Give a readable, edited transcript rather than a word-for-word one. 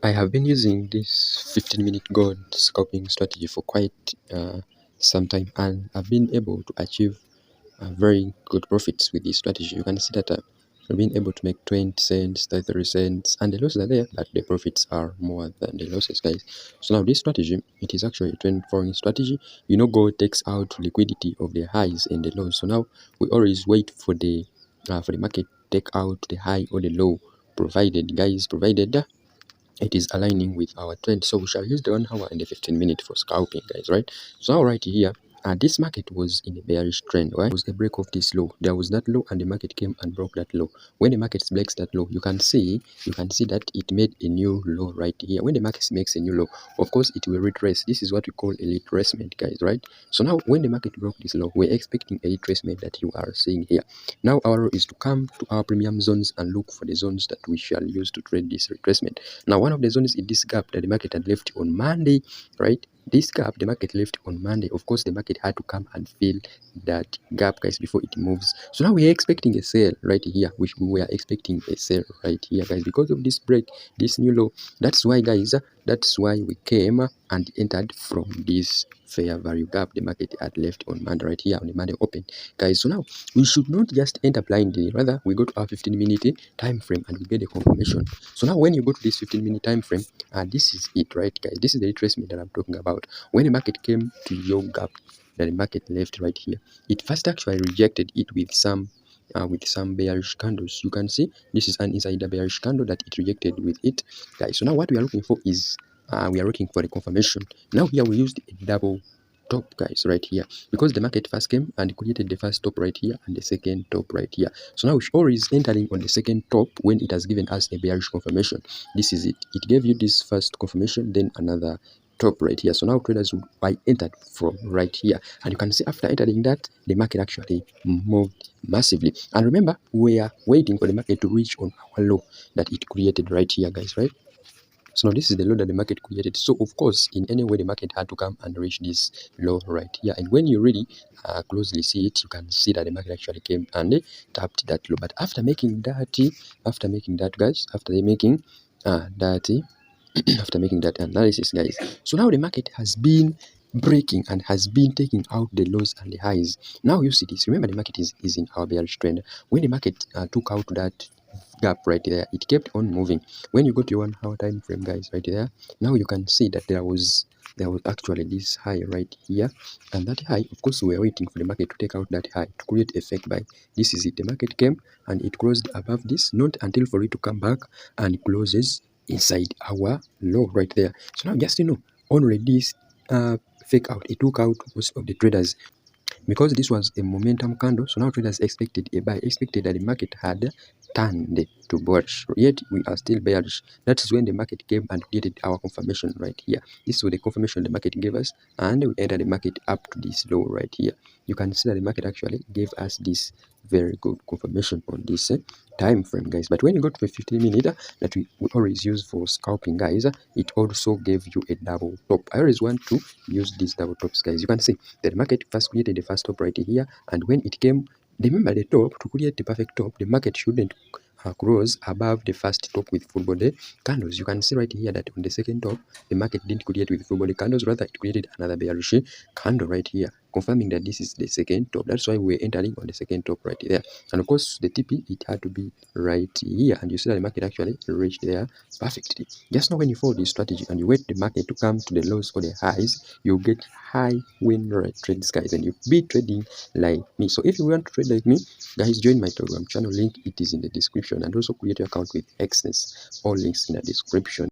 I have been using this 15-minute gold scalping strategy for quite some time, and I've been able to achieve very good profits with this strategy. You can see that I've been able to make 20 cents, 33 cents, and the losses are there, but the profits are more than the losses, guys. So now this strategy, it is actually a trend following strategy. You know, gold takes out liquidity of the highs and the lows. So now we always wait for the market take out the high or the low, provided it is aligning with our trend. So we shall use the 1 hour and the 15-minute for scalping, guys, right? So now right here, this market was in a bearish trend, right? It was a break of this low. There was that low and the market came and broke that low. When the market breaks that low, you can see that it made a new low right here. When the market makes a new low, of course it will retrace. This is what we call a retracement, guys, right? So now when the market broke this low, we're expecting a retracement that you are seeing here. Now our role is to come to our premium zones and look for the zones that we shall use to trade this retracement. Now one of the zones is this gap that the market had left on Monday, right? This gap the market left on Monday. Of course the market had to come and fill that gap, guys, before it moves. So now we are expecting a sell right here, which we were expecting a sell right here, guys, because of this break, this new low. That's why, guys, that's why we came and entered from this fair value gap the market had left on Monday right here on the Monday open, guys. So now we should not just enter blindly, rather we go to our 15-minute time frame and we get a confirmation. So now when you go to this 15-minute time frame, this is it, right, guys? This is the retracement that I'm talking about. When the market came to your gap that the market left right here, it first actually rejected it with some bearish candles. You can see this is an insider bearish candle that it rejected with it, guys. So now what we are looking for is we are looking for the confirmation. Now here we used a double top, guys, right here, because the market first came and created the first top right here and the second top right here. So now we always entering on the second top when it has given us a bearish confirmation. This is it. It gave you this first confirmation, then another top right here. So now traders would buy entered from right here, and you can see after entering that the market actually moved massively. And remember, we are waiting for the market to reach on our low that it created right here, guys, right? So now this is the low that the market created. So of course, in any way the market had to come and reach this low right here. And when you really closely see it, you can see that the market actually came and tapped that low. But after making that, guys, after making that analysis, guys, so now the market has been breaking and has been taking out the lows and the highs. Now you see this. Remember, the market is in our bearish trend. When the market took out that gap right there, it kept on moving. When you go to your 1 hour time frame, guys, right there, now you can see that there was actually this high right here, and that high, of course, we are waiting for the market to take out that high to create a fake buy. This is it. The market came and it closed above this, not until for it to come back and closes inside our low right there. So now just only this fake out, it took out most of the traders, because this was a momentum candle. So now traders expected a buy, expected that the market had turned to bullish, yet we are still bearish. That is when the market came and created our confirmation right here. This was the confirmation the market gave us, and we entered the market up to this low right here. You can see that the market actually gave us this very good confirmation on this time frame, guys. But when you go to a 15-minute that we always use for scalping, guys, it also gave you a double top. I always want to use these double tops, guys. You can see that the market first created the first top right here, and when it came, remember the top, to create the perfect top, the market shouldn't close above the first top with full body candles. You can see right here that on the second top the market didn't create with full body candles, rather it created another bearish candle right here, confirming that this is the second top. That's why we're entering on the second top right there. And of course the TP, it had to be right here, and you see that the market actually reached there perfectly. Just now when you follow this strategy and you wait the market to come to the lows or the highs, you get high win rate trades, guys, and you be trading like me. So if you want to trade like me, guys, join my Telegram channel. Link it is in the description, and also create your account with Xness. All links in the description.